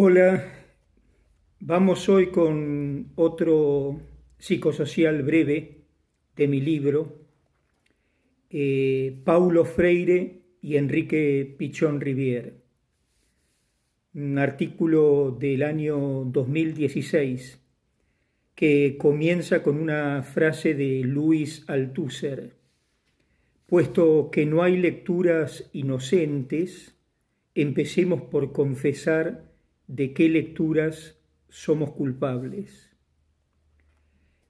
Hola, vamos hoy con otro psicosocial breve de mi libro, Paulo Freire y Enrique Pichón Rivière, un artículo del año 2016 que comienza con una frase de Luis Althusser: puesto que no hay lecturas inocentes, empecemos por confesar de qué lecturas somos culpables.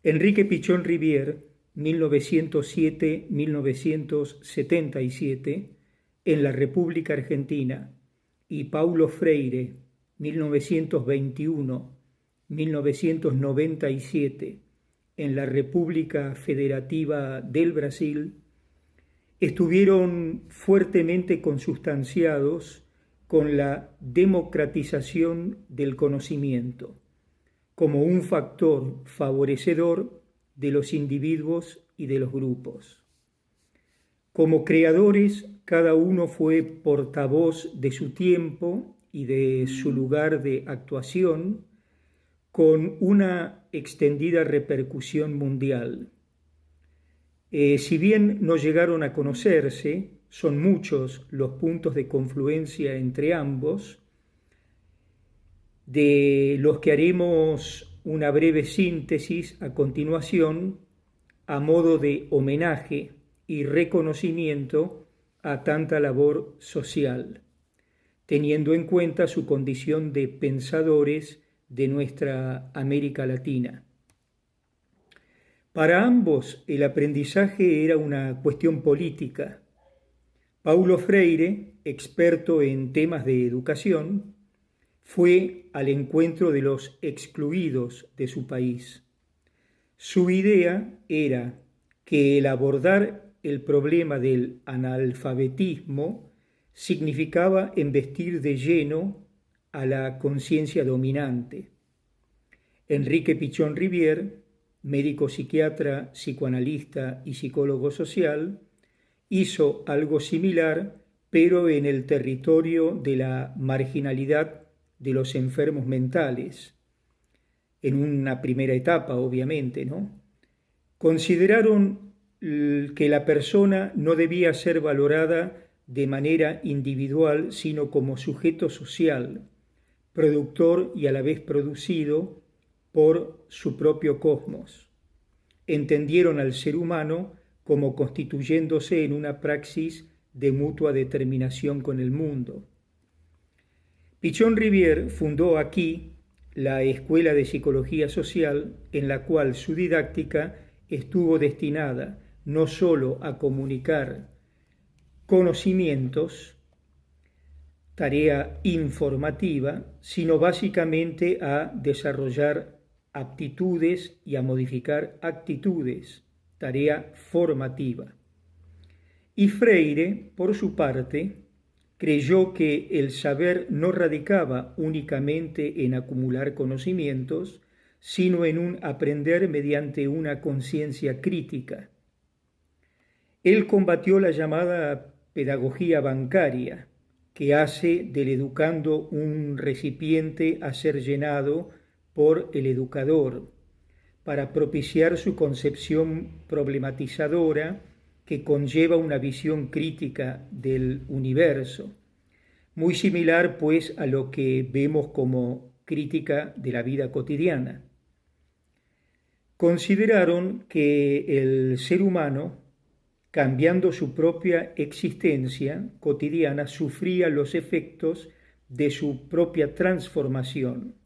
Enrique Pichón Rivière, 1907-1977, en la República Argentina, y Paulo Freire, 1921-1997, en la República Federativa del Brasil, estuvieron fuertemente consustanciados con la democratización del conocimiento como un factor favorecedor de los individuos y de los grupos. Como creadores, cada uno fue portavoz de su tiempo y de su lugar de actuación, con una extendida repercusión mundial. Si bien no llegaron a conocerse, son muchos los puntos de confluencia entre ambos, de los que haremos una breve síntesis a continuación, a modo de homenaje y reconocimiento a tanta labor social, teniendo en cuenta su condición de pensadores de nuestra América Latina. Para ambos el aprendizaje era una cuestión política. Paulo Freire, experto en temas de educación, fue al encuentro de los excluidos de su país. Su idea era que el abordar el problema del analfabetismo significaba embestir de lleno a la conciencia dominante. Enrique Pichón Rivière, médico psiquiatra, psicoanalista y psicólogo social, hizo algo similar, pero en el territorio de la marginalidad de los enfermos mentales, en una primera etapa, obviamente, ¿no? Consideraron que la persona no debía ser valorada de manera individual, sino como sujeto social, productor y a la vez producido por su propio cosmos. Entendieron al ser humano como constituyéndose en una praxis de mutua determinación con el mundo. Pichón Rivière fundó aquí la Escuela de Psicología Social, en la cual su didáctica estuvo destinada no solo a comunicar conocimientos, tarea informativa, sino básicamente a desarrollar aptitudes y a modificar actitudes, tarea formativa. Y Freire, por su parte, creyó que el saber no radicaba únicamente en acumular conocimientos, sino en un aprender mediante una conciencia crítica. Él combatió la llamada pedagogía bancaria, que hace del educando un recipiente a ser llenado por el educador, para propiciar su concepción problematizadora que conlleva una visión crítica del universo, muy similar pues a lo que vemos como crítica de la vida cotidiana. Consideraron que el ser humano, cambiando su propia existencia cotidiana, sufría los efectos de su propia transformación.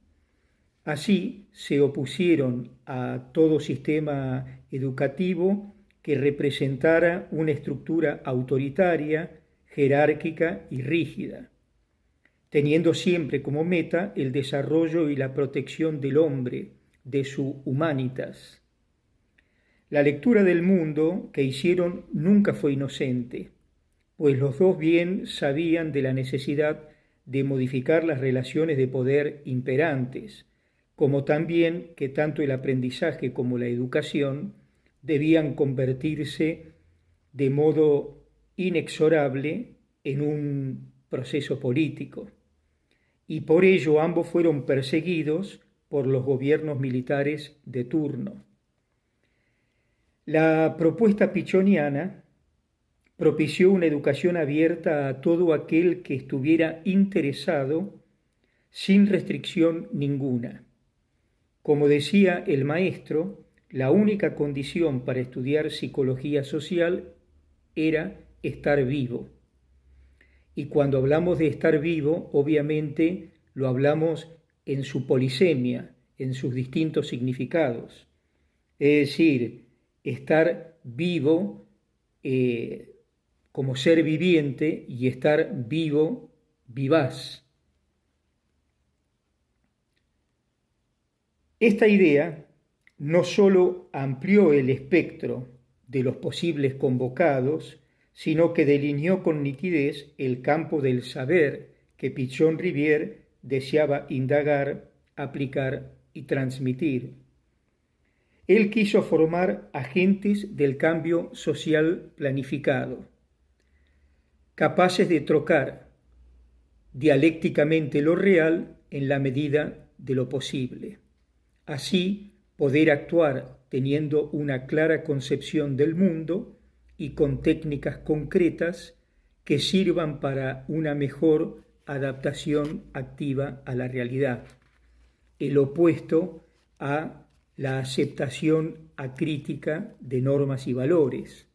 Así se opusieron a todo sistema educativo que representara una estructura autoritaria, jerárquica y rígida, teniendo siempre como meta el desarrollo y la protección del hombre, de su humanitas. La lectura del mundo que hicieron nunca fue inocente, pues los dos bien sabían de la necesidad de modificar las relaciones de poder imperantes, como también que tanto el aprendizaje como la educación debían convertirse de modo inexorable en un proceso político. y por ello ambos fueron perseguidos por los gobiernos militares de turno. La propuesta pichoniana propició una educación abierta a todo aquel que estuviera interesado sin restricción ninguna. Como decía el maestro, la única condición para estudiar psicología social era estar vivo. Y cuando hablamos de estar vivo, obviamente lo hablamos en su polisemia, en sus distintos significados. Es decir, estar vivo como ser viviente y estar vivo, vivaz. Esta idea no solo amplió el espectro de los posibles convocados, sino que delineó con nitidez el campo del saber que Pichon-Rivière deseaba indagar, aplicar y transmitir. Él quiso formar agentes del cambio social planificado, capaces de trocar dialécticamente lo real en la medida de lo posible. Así, poder actuar teniendo una clara concepción del mundo y con técnicas concretas que sirvan para una mejor adaptación activa a la realidad, el opuesto a la aceptación acrítica de normas y valores.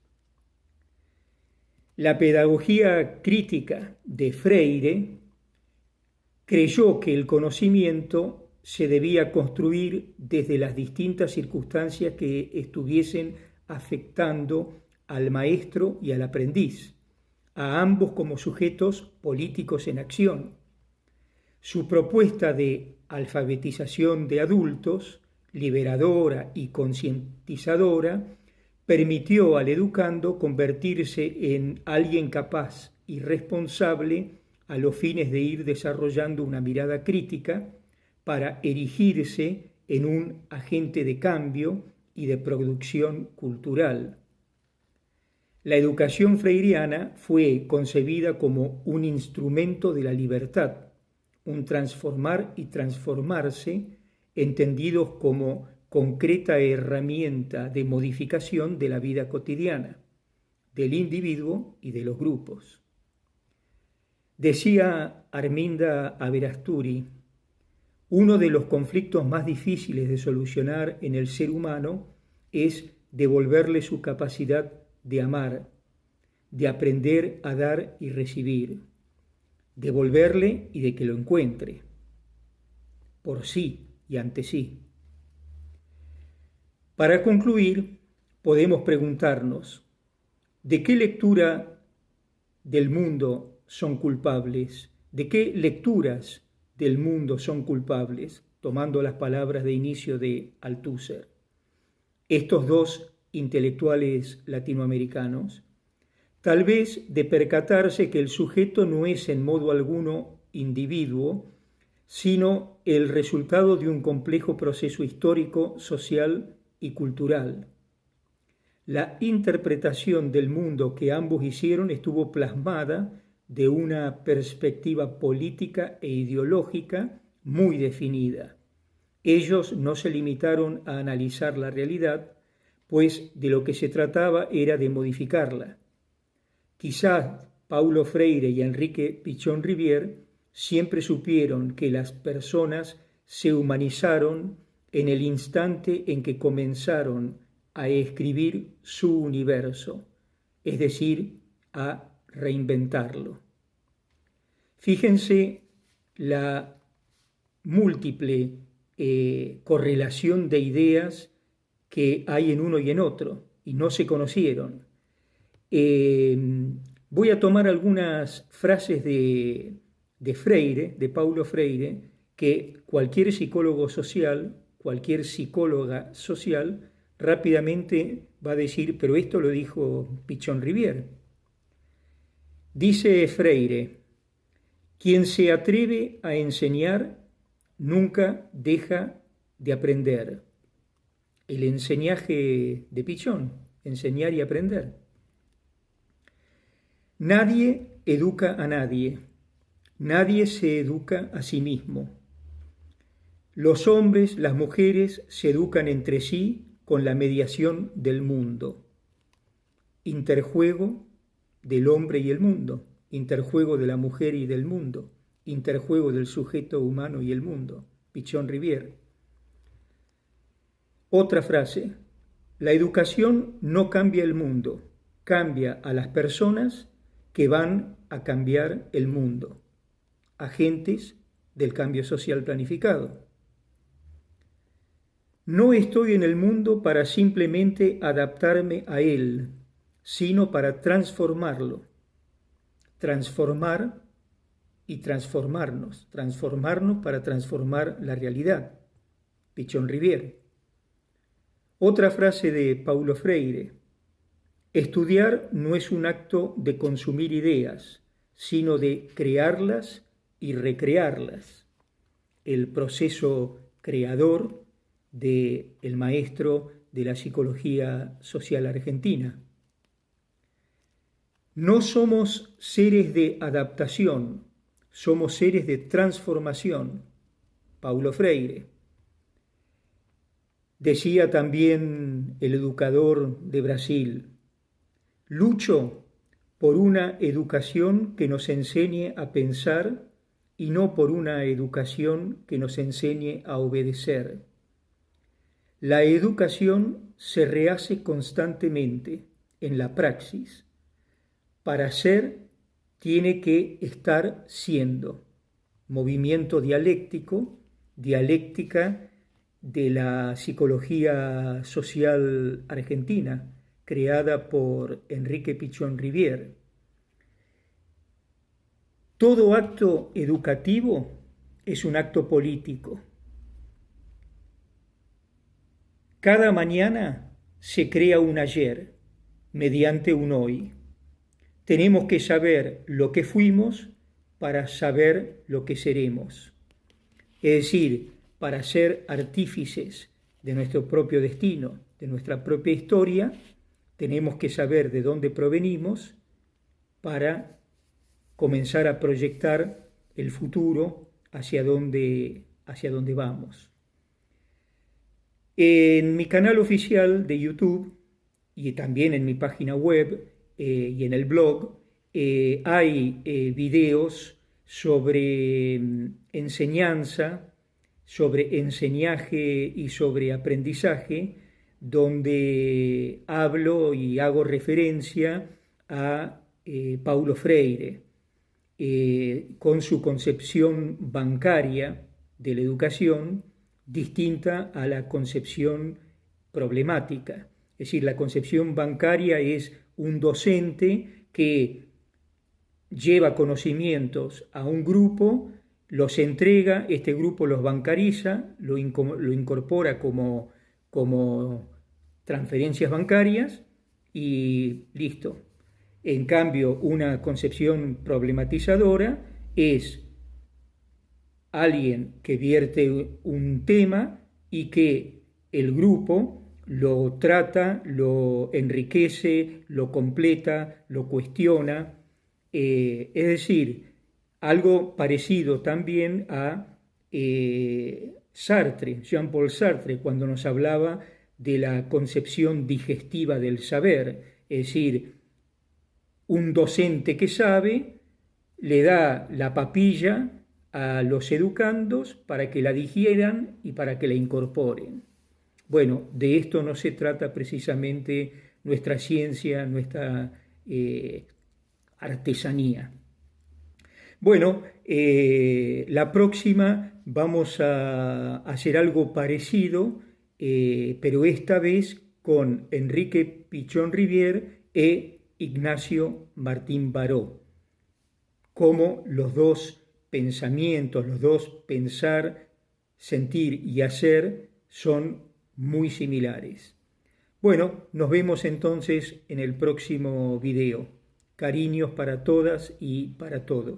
La pedagogía crítica de Freire creyó que el conocimiento se debía construir desde las distintas circunstancias que estuviesen afectando al maestro y al aprendiz, a ambos como sujetos políticos en acción. Su propuesta de alfabetización de adultos, liberadora y concientizadora, permitió al educando convertirse en alguien capaz y responsable a los fines de ir desarrollando una mirada crítica para erigirse en un agente de cambio y de producción cultural. La educación freiriana fue concebida como un instrumento de la libertad, un transformar y transformarse, entendidos como concreta herramienta de modificación de la vida cotidiana, del individuo y de los grupos. Decía Arminda Averasturi, uno de los conflictos más difíciles de solucionar en el ser humano es devolverle su capacidad de amar, de aprender a dar y recibir, devolverle y de que lo encuentre, por sí y ante sí. Para concluir, podemos preguntarnos, ¿de qué lectura del mundo son culpables? ¿De qué lecturas del mundo son culpables? Tomando las palabras de inicio de Althusser. Estos dos intelectuales latinoamericanos, tal vez de percatarse que el sujeto no es en modo alguno individuo, sino el resultado de un complejo proceso histórico, social y cultural. La interpretación del mundo que ambos hicieron estuvo plasmada de una perspectiva política e ideológica muy definida. Ellos no se limitaron a analizar la realidad, pues de lo que se trataba era de modificarla. Quizás Paulo Freire y Enrique Pichon-Rivière siempre supieron que las personas se humanizaron en el instante en que comenzaron a escribir su universo, es decir, a reinventarlo. Fíjense la múltiple correlación de ideas que hay en uno y en otro, y no se conocieron. Voy a tomar algunas frases de Freire, de Paulo Freire, que cualquier psicólogo social, cualquier psicóloga social, rápidamente va a decir, pero esto lo dijo Pichon-Rivière. Dice Freire, quien se atreve a enseñar nunca deja de aprender. El enseñaje de Pichon, enseñar y aprender. Nadie educa a nadie. Nadie se educa a sí mismo. Los hombres, las mujeres se educan entre sí con la mediación del mundo. Interjuego del hombre y el mundo, interjuego de la mujer y del mundo, interjuego del sujeto humano y el mundo. Pichon Rivière. Otra frase: la educación no cambia el mundo, cambia a las personas que van a cambiar el mundo, agentes del cambio social planificado. No estoy en el mundo para simplemente adaptarme a él, sino para transformarlo. Transformar y transformarnos para transformar la realidad. Pichon Rivière. Otra frase de Paulo Freire: estudiar no es un acto de consumir ideas, sino de crearlas y recrearlas. El proceso creador del maestro de la psicología social argentina. No somos seres de adaptación, somos seres de transformación. Paulo Freire. Decía también el educador de Brasil: lucho por una educación que nos enseñe a pensar y no por una educación que nos enseñe a obedecer. La educación se rehace constantemente en la praxis. Para ser, tiene que estar siendo. Movimiento dialéctico, dialéctica de la psicología social argentina, creada por Enrique Pichon Rivière. Todo acto educativo es un acto político. Cada mañana se crea un ayer mediante un hoy. Tenemos que saber lo que fuimos para saber lo que seremos. Es decir, para ser artífices de nuestro propio destino, de nuestra propia historia, tenemos que saber de dónde provenimos para comenzar a proyectar el futuro hacia dónde vamos. En mi canal oficial de YouTube y también en mi página web y en el blog hay videos sobre enseñanza, sobre enseñaje y sobre aprendizaje, donde hablo y hago referencia a Paulo Freire, con su concepción bancaria de la educación distinta a la concepción problemática. Es decir, la concepción bancaria es un docente que lleva conocimientos a un grupo, los entrega, este grupo los bancariza, lo incorpora como transferencias bancarias y listo. En cambio, una concepción problematizadora es alguien que vierte un tema y que el grupo lo trata, lo enriquece, lo completa, lo cuestiona. Es decir, algo parecido también a Sartre, Jean-Paul Sartre, cuando nos hablaba de la concepción digestiva del saber. Es decir, un docente que sabe le da la papilla a los educandos para que la digieran y para que la incorporen. Bueno, de esto no se trata precisamente nuestra ciencia, nuestra artesanía. Bueno, la próxima vamos a hacer algo parecido, pero esta vez con Enrique Pichon Rivière e Ignacio Martín Baró, cómo los dos pensamientos, los dos pensar, sentir y hacer son muy similares. Bueno, nos vemos entonces en el próximo video. Cariños para todas y para todos.